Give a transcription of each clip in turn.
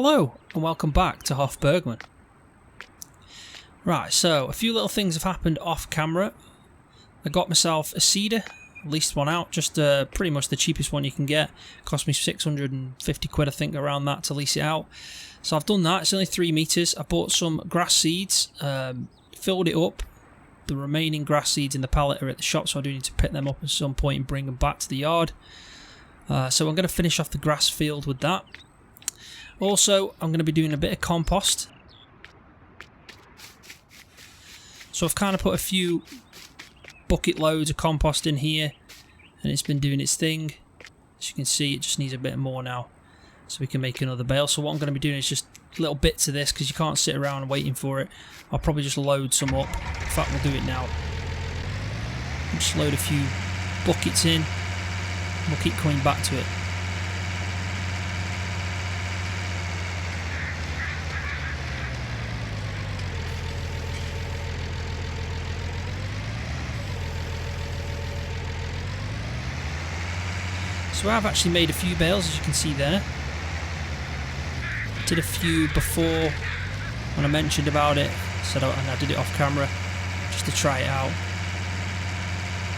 Hello and welcome back to Hof Bergmann. Right, so a few little things have happened off camera. I got myself a seeder, leased one out, just pretty much the cheapest one you can get. Cost me 650 quid I think, around that, to lease it out. So I've done that. It's only 3 meters. I bought some grass seeds, filled it up. The remaining grass seeds in the pallet are at the shop, so I do need to pick them up at some point and bring them back to the yard. So I'm going to finish off the grass field with that. Also, I'm going to be doing a bit of compost. So I've kind of put a few bucket loads of compost in here, and it's been doing its thing. As you can see, it just needs a bit more now, so we can make another bale. So what I'm going to be doing is just little bits of this, because you can't sit around waiting for it. I'll probably just load some up. In fact, we'll do it now. Just load a few buckets in. We'll keep coming back to it. So I've actually made a few bales, as you can see there. Did a few before when I mentioned about it, and I did it off camera just to try it out.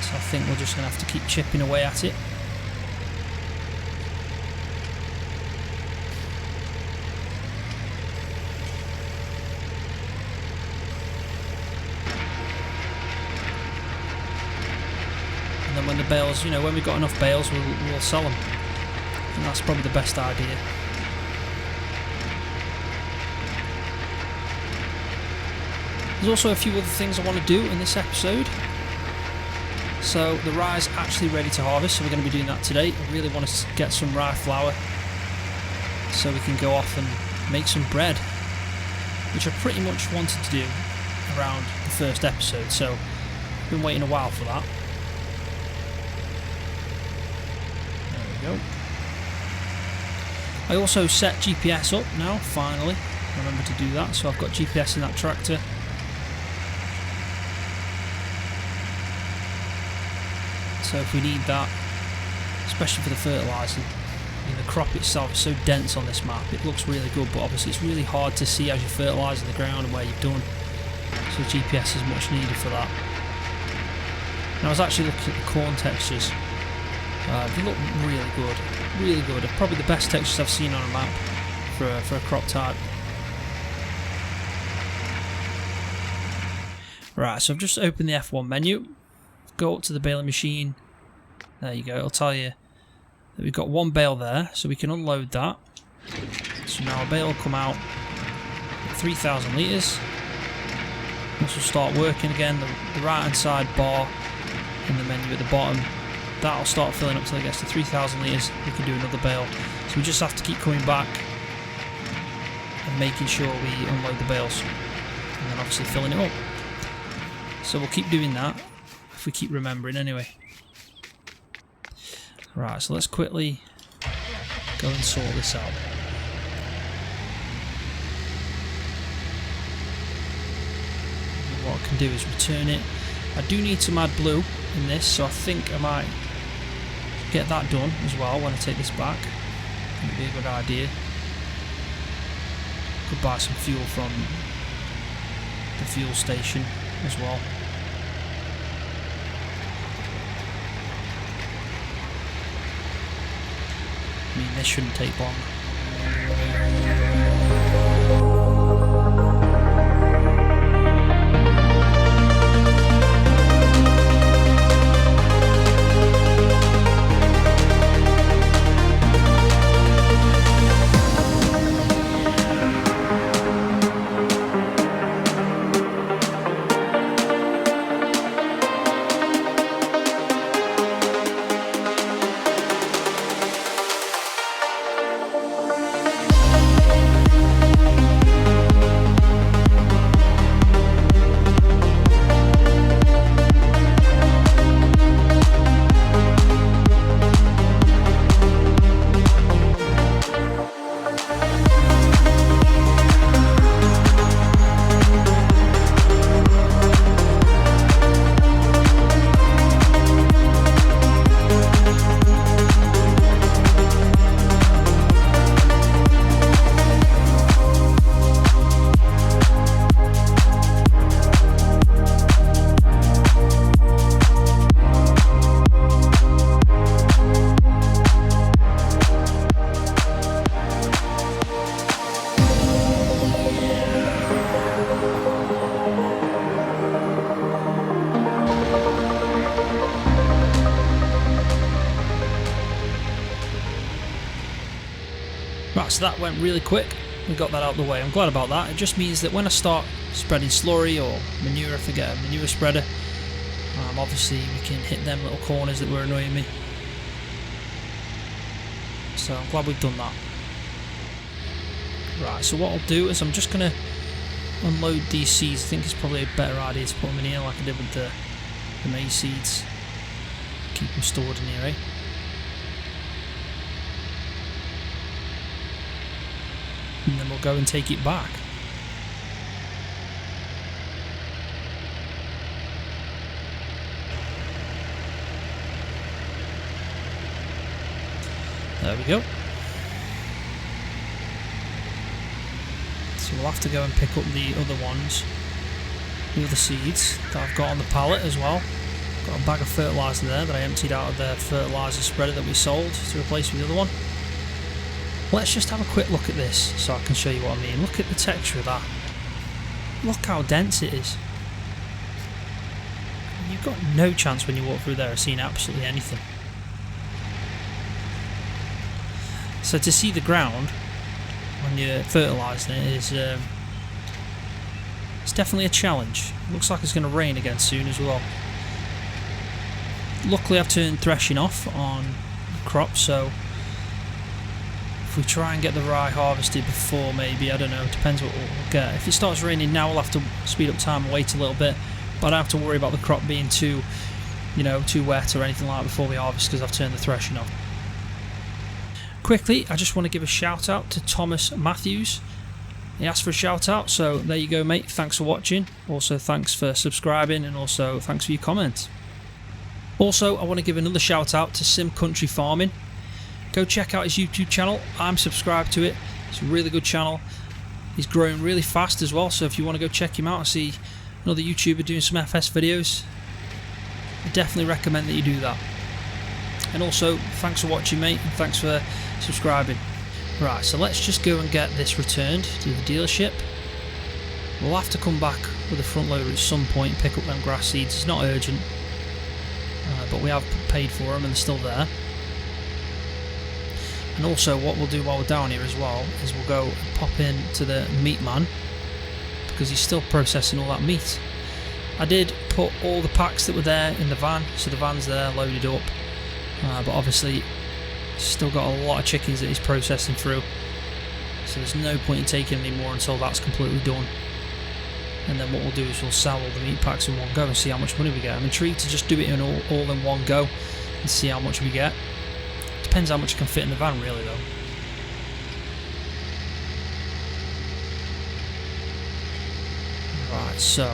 So I think we're just going to have to keep chipping away at it. And then when the bales, when we've got enough bales, we'll sell them. And that's probably the best idea. There's also a few other things I want to do in this episode. So the rye is actually ready to harvest, so we're going to be doing that today. I really want to get some rye flour so we can go off and make some bread, which I pretty much wanted to do around the first episode, so I've been waiting a while for that. Go. I also set GPS up now, finally. Remember to do that, so I've got GPS in that tractor. So if we need that, especially for the fertiliser, the crop itself is so dense on this map, it looks really good, but obviously it's really hard to see as you fertilise the ground and where you've done. So GPS is much needed for that. And I was actually looking at the corn textures. They look really good, really good. Probably the best textures I've seen on a map for a crop type. Right, so I've just opened the F1 menu. Go up to the baling machine. There you go. It'll tell you that we've got one bale there, so we can unload that. So now our bale will come out at 3,000 litres. This will start working again. The right hand side bar in the menu at the bottom, that'll start filling up till it gets to 3,000 litres. We can do another bale. So we just have to keep coming back and making sure we unload the bales, and then obviously filling it up. So we'll keep doing that if we keep remembering anyway. Right, so let's quickly go and sort this out. And what I can do is return it. I do need some AdBlue in this, so I think I might get that done as well when I take this back. It would be a good idea. Could buy some fuel from the fuel station as well. I mean, this shouldn't take long. Right, so that went really quick. We got that out of the way. I'm glad about that. It just means that when I start spreading slurry or manure, if I get a manure spreader, obviously we can hit them little corners that were annoying me. So I'm glad we've done that. Right, so what I'll do is I'm just going to unload these seeds. I think it's probably a better idea to put them in here like I did with the maize seeds. Keep them stored in here, eh? And then we'll go and take it back. There we go. So we'll have to go and pick up the other ones, the other seeds that I've got on the pallet as well. Got a bag of fertiliser there that I emptied out of the fertiliser spreader that we sold to replace with the other one. Let's just have a quick look at this so I can show you what I mean. Look at the texture of that. Look how dense it is. You've got no chance when you walk through there of seeing absolutely anything. So to see the ground when you're fertilising it is it's definitely a challenge. Looks like it's going to rain again soon as well. Luckily I've turned threshing off on crops, so if we try and get the rye harvested before, maybe, I don't know, depends what we'll get. If it starts raining now, we'll have to speed up time and wait a little bit, but I don't have to worry about the crop being too wet or anything like that before we harvest because I've turned the threshing off. Quickly, I just want to give a shout out to Thomas Matthews. He asked for a shout out, so there you go, mate. Thanks for watching. Also, thanks for subscribing, and also thanks for your comments. Also, I want to give another shout out to Sim Country Farming. Go check out his YouTube channel. I'm subscribed to it. It's a really good channel. He's growing really fast as well, so if you want to go check him out and see another YouTuber doing some FS videos, I definitely recommend that you do that. And also, thanks for watching, mate, and thanks for subscribing. Right, so let's just go and get this returned to the dealership. We'll have to come back with a front loader at some point and pick up them grass seeds. It's not urgent, but we have paid for them and they're still there. And also what we'll do while we're down here as well is we'll go and pop in to the meat man because he's still processing all that meat. I did put all the packs that were there in the van, so the van's there loaded up, but obviously he's still got a lot of chickens that he's processing through, so there's no point in taking any more until that's completely done. And then what we'll do is we'll sell all the meat packs in one go and see how much money we get. I'm intrigued to just do it in all in one go and see how much we get. Depends how much I can fit in the van, really, though. Right, so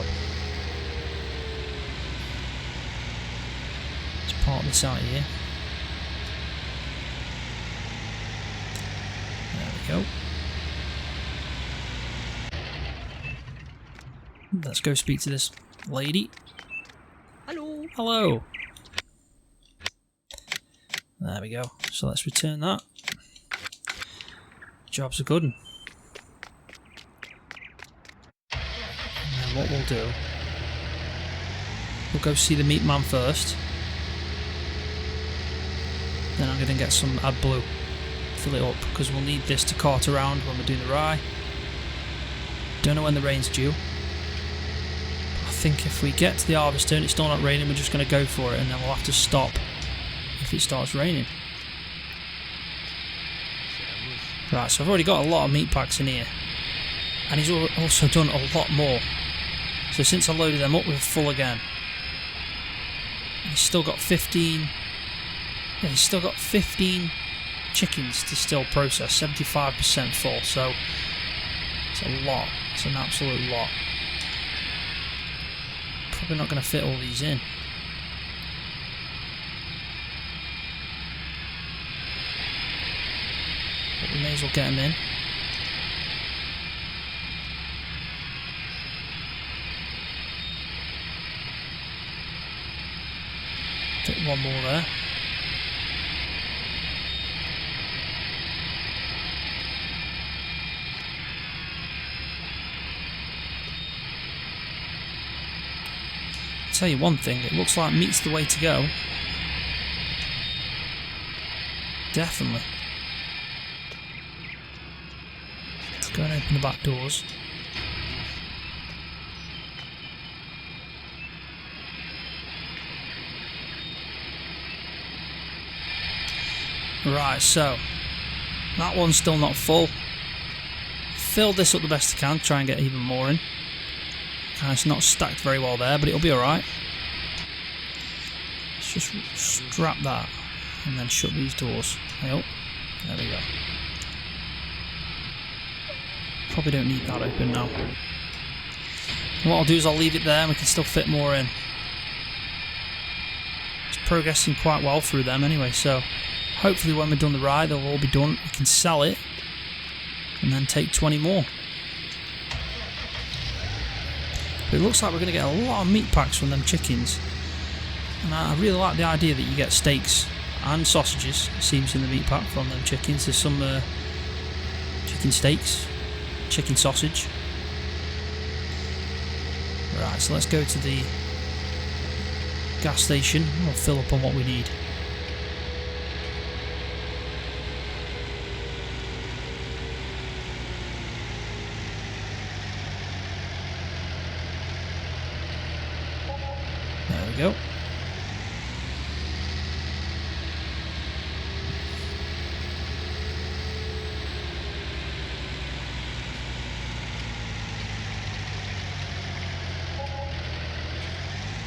let's park this out here. There we go. Let's go speak to this lady. Hello. Hello. There we go. So let's return that. Job's a good one. And then what we'll do, we'll go see the meat man first. Then I'm going to get some AdBlue, fill it up, because we'll need this to cart around when we're doing the rye. Don't know when the rain's due. I think if we get to the harvester and it's still not raining, we're just going to go for it, and then we'll have to stop if it starts raining. Right, so I've already got a lot of meat packs in here, and he's also done a lot more. So since I loaded them up, we're full again. And he's still got 15. Yeah, he's still got 15 chickens to still process, 75% full. So it's a lot. It's an absolute lot. Probably not going to fit all these in. But we may as well get them in. Fit one more there. I'll tell you one thing, it looks like meat's the way to go. Definitely. go and open the back doors. Right, so that one's still not full. Fill this up the best I can, try and get even more in. It's not stacked very well there, but it'll be alright. Let's just strap that and then shut these doors. Oh, there we go. Probably don't need that open now. And what I'll do is I'll leave it there and we can still fit more in. It's progressing quite well through them anyway, so hopefully when we're done the rye they'll all be done. We can sell it and then take 20 more. But it looks like we're going to get a lot of meat packs from them chickens. And I really like the idea that you get steaks and sausages, it seems, in the meat pack from them chickens. There's some chicken steaks, chicken sausage. Right, so let's go to the gas station and we'll fill up on what we need. There we go.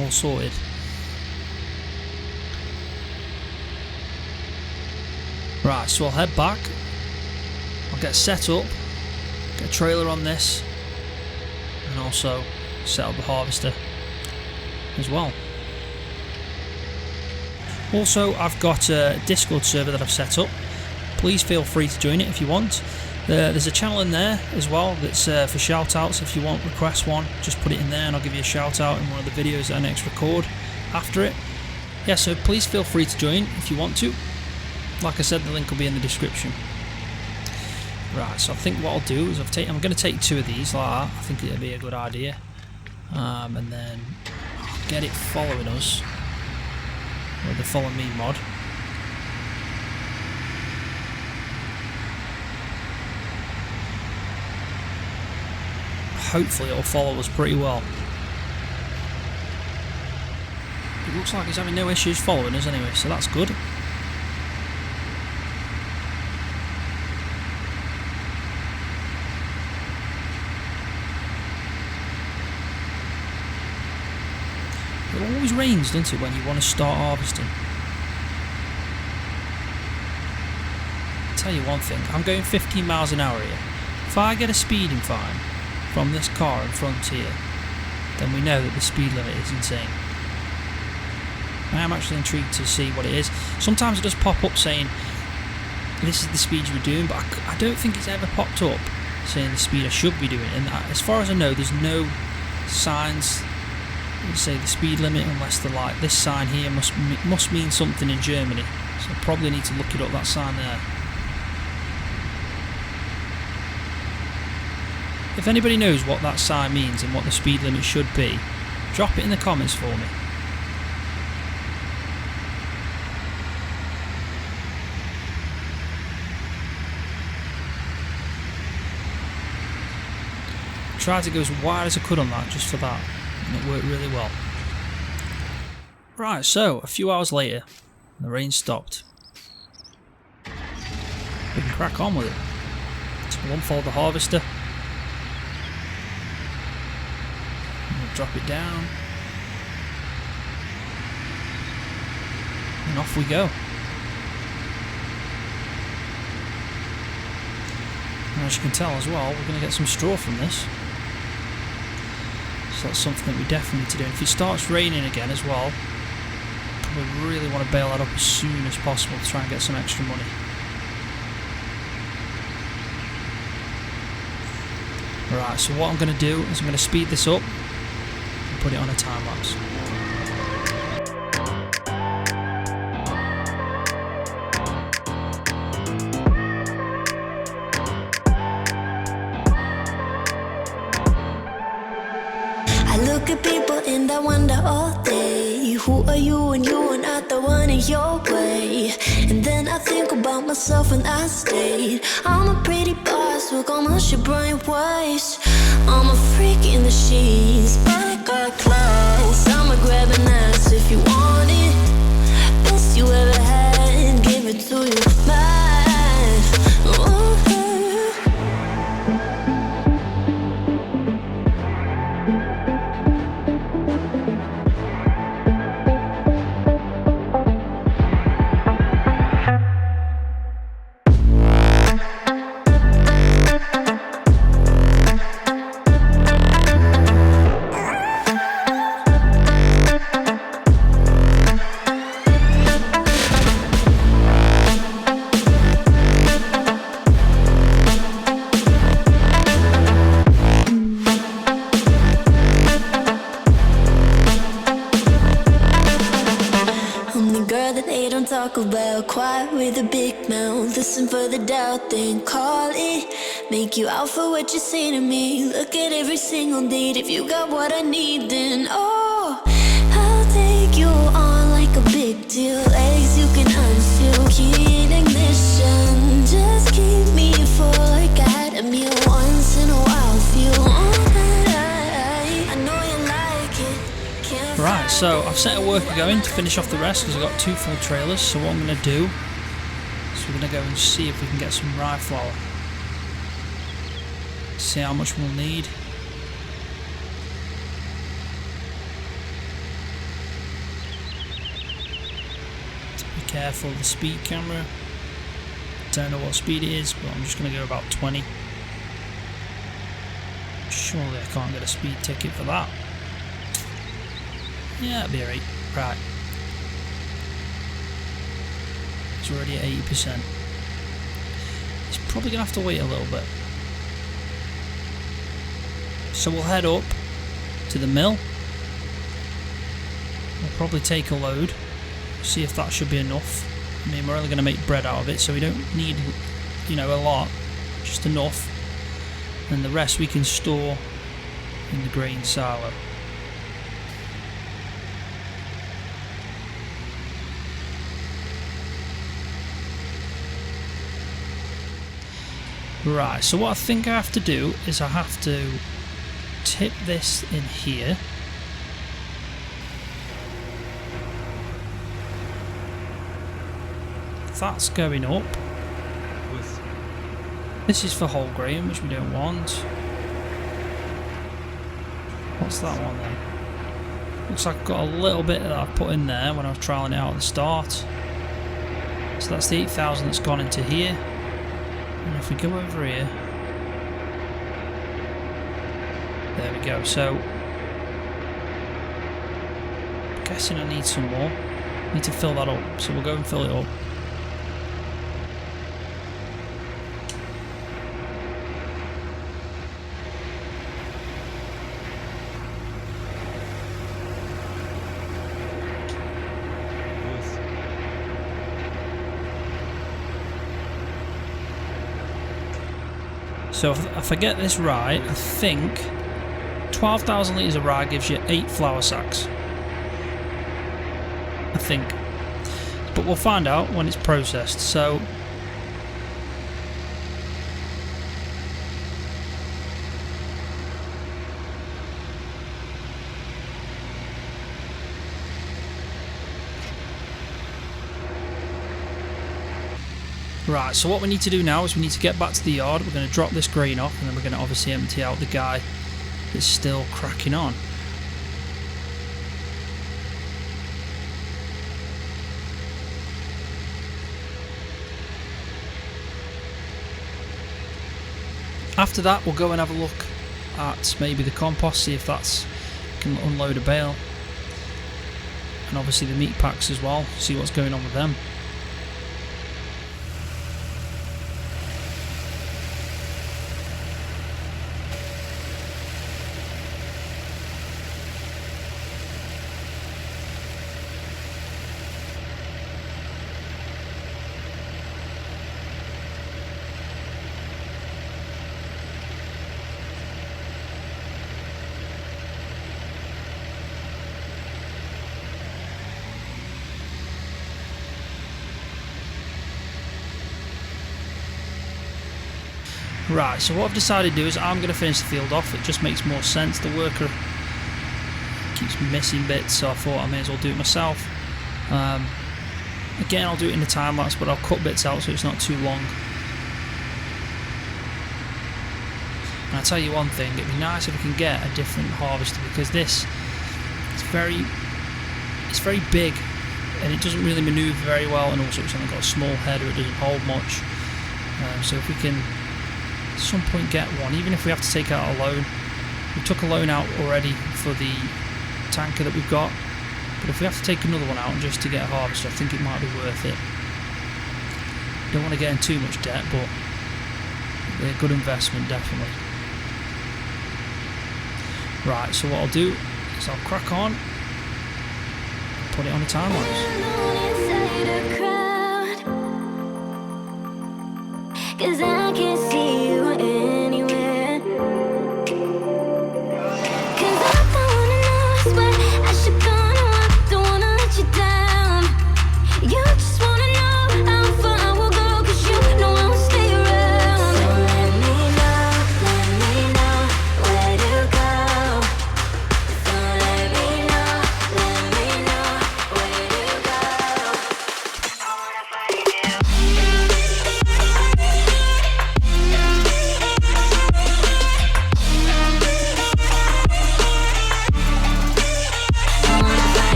All sorted. Right, so I'll head back. I'll get set up, get a trailer on this, and also set up the harvester as well. Also, I've got a Discord server that I've set up. Please feel free to join it if you want. There's a channel in there as well that's for shout outs. If you want, request one, just put it in there and I'll give you a shout out in one of the videos that I next record after it. Yeah, so please feel free to join if you want to. Like I said, the link will be in the description. Right, so I think what I'll do is I'm going to take 2 of these like that. I think it'll be a good idea. And then I'll get it following us with the Follow Me mod. Hopefully it'll follow us pretty well. It looks like he's having no issues following us anyway, so that's good. It always rains, doesn't it, when you want to start harvesting? I'll tell you one thing, I'm going 15 miles an hour here. If I get a speeding fine from this car in front here, then we know that the speed limit is insane. I am actually intrigued to see what it is. Sometimes it does pop up saying this is the speed you were doing, but I don't think it's ever popped up saying the speed I should be doing. And as far as I know, there's no signs that say the speed limit unless they're like this sign here must mean something in Germany. So I probably need to look it up, that sign there. If anybody knows what that sign means and what the speed limit should be, drop it in the comments for me. Tried to go as wide as I could on that, just for that, and it worked really well. Right, so a few hours later, the rain stopped. We can crack on with it. So we'll unfold the harvester. Drop it down, and off we go. And as you can tell as well, we're going to get some straw from this, so that's something that we definitely need to do. And if it starts raining again as well, we really want to bail that up as soon as possible to try and get some extra money. Right, so what I'm going to do is I'm going to speed this up, put it on a time lapse. I look at people and I wonder all day, who are you and you are not not the one in your way. And then I think about myself when I stayed. I'm a pretty boss, look on my shit bright waist. I'm a freak in the sheets, but I got class. I'ma grab an ass if you want it. Best you ever had, give it to you, mine. Ooh. Talk about quiet with a big mouth. Listen for the doubt, then call it. Make you out for what you say to me. Look at every single date. If you got what I need, then oh, I'll take you on like a big deal. Legs you can unseal, key in ignition. Just keep me full like I had a meal once in a while. Feel all that I know you like it. Right, so I've set a worker going to finish off the rest because I've got 2 full trailers. So what I'm going to do is we're going to go and see if we can get some rye flour. See how much we'll need. Be careful of the speed camera. Don't know what speed it is, but I'm just going to go about 20. Surely I can't get a speed ticket for that. Yeah, that'll be alright. Right. It's already at 80%. It's probably going to have to wait a little bit. So we'll head up to the mill. We'll probably take a load. See if that should be enough. I mean, we're only going to make bread out of it, so we don't need, you know, a lot. Just enough. And the rest we can store in the grain silo. Right, so what I think I have to do is I have to tip this in here. That's going up. This is for whole grain, which we don't want. What's that one then? Looks like I've got a little bit that I've put in there when I was trialling it out at the start. So that's the 8,000 that's gone into here. And if we go over here, there we go. So, I'm guessing I need some more. I need to fill that up, so we'll go and fill it up. So if I get this right, I think 12,000 litres of rye gives you 8 flour sacks. I think. But we'll find out when it's processed. So right, so what we need to do now is we need to get back to the yard. We're going to drop this grain off, and then we're going to obviously empty out the guy that's still cracking on. After that, we'll go and have a look at maybe the compost, see if that's can unload a bale, and obviously the meat packs as well, see what's going on with them. Right, so what I've decided to do is I'm going to finish the field off. It just makes more sense. The worker keeps missing bits, so I thought I may as well do it myself. Again, I'll do it in the time lapse, but I'll cut bits out so it's not too long. And I'll tell you one thing, it'd be nice if we can get a different harvester, because this is very big and it doesn't really manoeuvre very well, and also it's only got a small header, it doesn't hold much. So if we can at some point get one, even if we have to take out a loan. We took a loan out already for the tanker that we've got, but if we have to take another one out just to get a harvester, I think it might be worth it. Don't want to get in too much debt, but they're a good investment, definitely. Right, so what I'll do is I'll crack on, put it on the timelines. Cause I can't see you anywhere. Cause I don't wanna know, I swear I should go, no, I don't wanna let you down. You just wanna know how far I will go, cause you know I will stay around. So let me know where to go. So let me know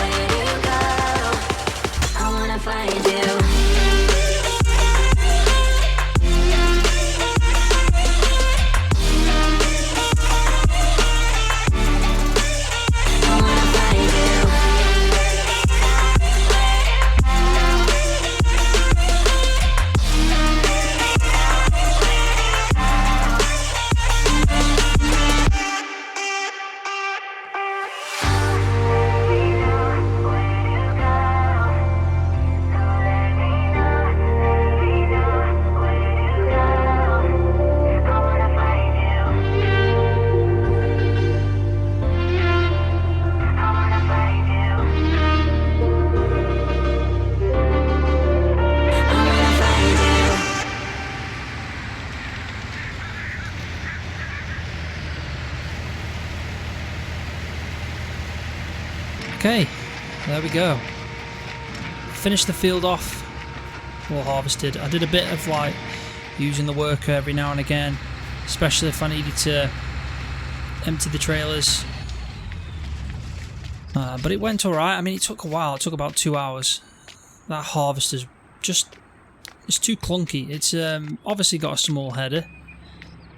where to go. I wanna find you. Okay, there we go. Finished the field off, all harvested. I did a bit of like using the worker every now and again, especially if I needed to empty the trailers. But it went alright. I mean, it took a while. It took about 2 hours. That harvester's just, it's too clunky. It's obviously got a small header,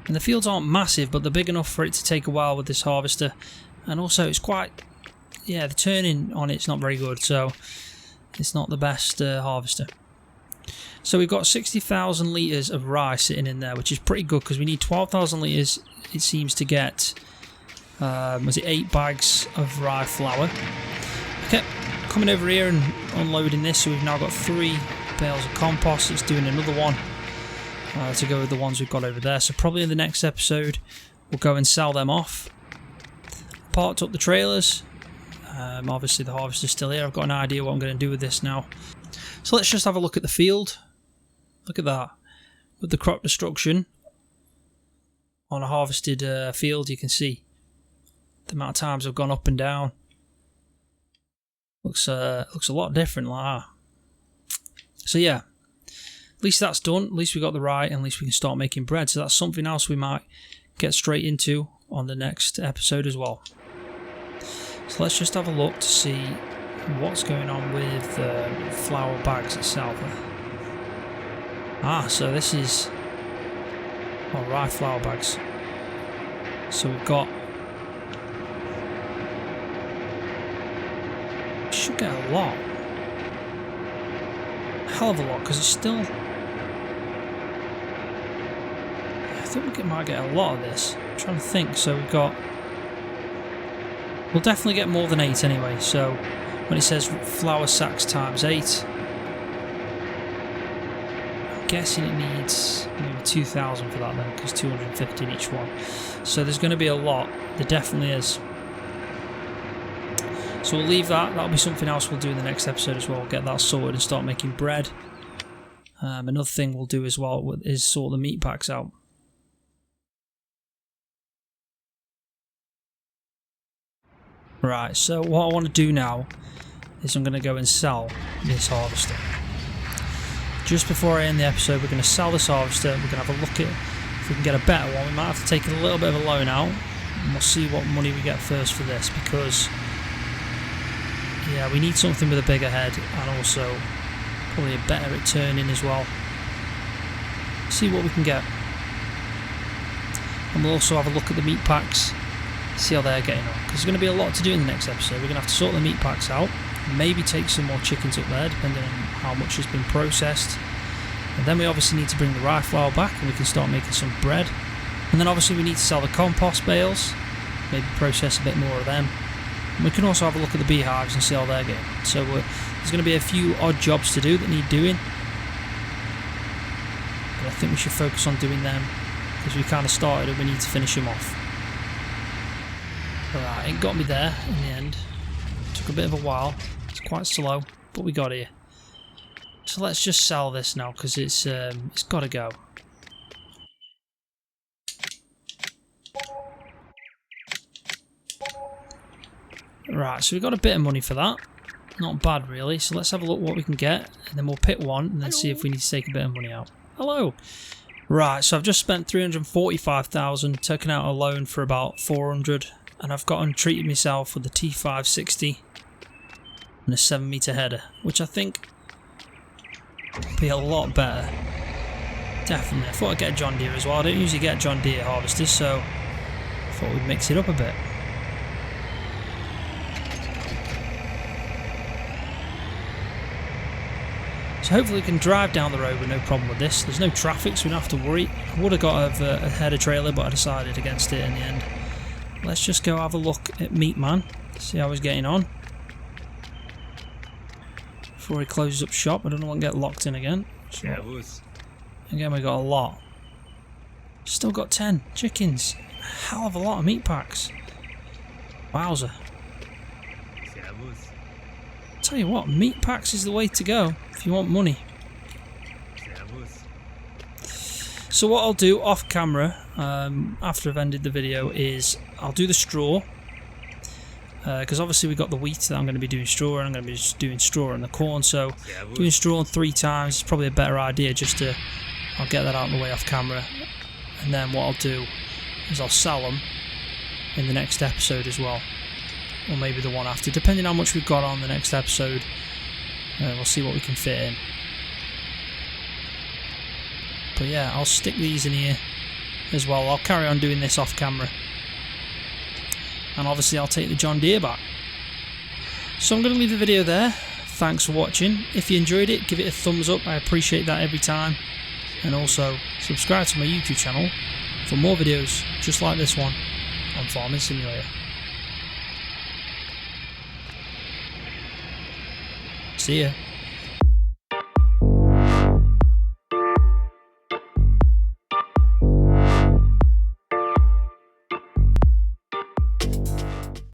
and the fields aren't massive, but they're big enough for it to take a while with this harvester. And also it's quite, yeah, the turning on it's not very good, so it's not the best harvester. So we've got 60,000 litres of rye sitting in there, which is pretty good because we need 12,000 litres, it seems, to get, was it 8 bags of rye flour. Okay, coming over here and unloading this, so we've now got 3 bales of compost. It's doing another one to go with the ones we've got over there. So probably in the next episode we'll go and sell them off. Parked up the trailers. Obviously the harvester's still here. I've got an idea what I'm going to do with this now. So let's just have a look at the field. Look at that. With the crop destruction on a harvested field, you can see the amount of times I've gone up and down. Looks a lot different like that. So yeah, at least that's done. At least we got the rye, and at least we can start making bread. So that's something else we might get straight into on the next episode as well. So let's just have a look to see what's going on with the flour bags itself. So this is rye flour bags. So we've got, should get a lot, a hell of a lot, because it's still, I think we might get a lot of this. I'm trying to think. So we've got, we'll definitely get more than 8 anyway. So when it says flour sacks times 8, I'm guessing it needs maybe 2,000 for that then, because 250 in each one. So there's going to be a lot. There definitely is. So we'll leave that. That'll be something else we'll do in the next episode as well. Get that sorted and start making bread. Another thing we'll do as well is sort the meat packs out. Right, so what I want to do now is I'm going to go and sell this harvester. Just before I end the episode, we're going to sell this harvester. We're going to have a look at if we can get a better one. We might have to take a little bit of a loan out, and we'll see what money we get first for this, because yeah, we need something with a bigger head and also probably a better at turning as well. See what we can get. And we'll also have a look at the meat packs, see how they're getting on, because there's going to be a lot to do in the next episode. We're going to have to sort the meat packs out, maybe take some more chickens up there depending on how much has been processed, and then we obviously need to bring the rye flour back and we can start making some bread. And then obviously we need to sell the compost bales, maybe process a bit more of them, and we can also have a look at the beehives and see how they're getting. So there's going to be a few odd jobs to do that need doing, but I think we should focus on doing them because we kind of started and we need to finish them off. Alright, it got me there in the end. Took a bit of a while. It's quite slow, but we got here. So let's just sell this now because it's got to go. Right, so we got a bit of money for that. Not bad really. So let's have a look what we can get, and then we'll pick one and then see if we need to take a bit of money out. Hello. Right, so I've just spent 345,000, taken out a loan for about 400. And I've gone and treated myself with the T560 and a 7-metre header, which I think will be a lot better. Definitely. I thought I'd get a John Deere as well. I don't usually get John Deere harvesters, so I thought we'd mix it up a bit. So hopefully we can drive down the road with no problem with this. There's no traffic, so we don't have to worry. I would have got a header trailer, but I decided against it in the end. Let's just go have a look at Meat Man, see how he's getting on before he closes up shop. I don't want to get locked in again. So, again, we got a lot. Still got 10 chickens. A hell of a lot of meat packs. Wowzer. Tell you what, meat packs is the way to go if you want money. So what I'll do off camera after I've ended the video is I'll do the straw, because obviously we've got the wheat that I'm going to be doing straw, and I'm going to be just doing straw and the corn, so doing straw 3 times is probably a better idea. I'll get that out of the way off camera, and then what I'll do is I'll sell them in the next episode as well, or maybe the one after, depending on how much we've got on the next episode. We'll see what we can fit in. But yeah, I'll stick these in here as well. I'll carry on doing this off camera. And obviously I'll take the John Deere back. So I'm going to leave the video there. Thanks for watching. If you enjoyed it, give it a thumbs up. I appreciate that every time. And also subscribe to my YouTube channel for more videos just like this one on Farming Simulator. See ya.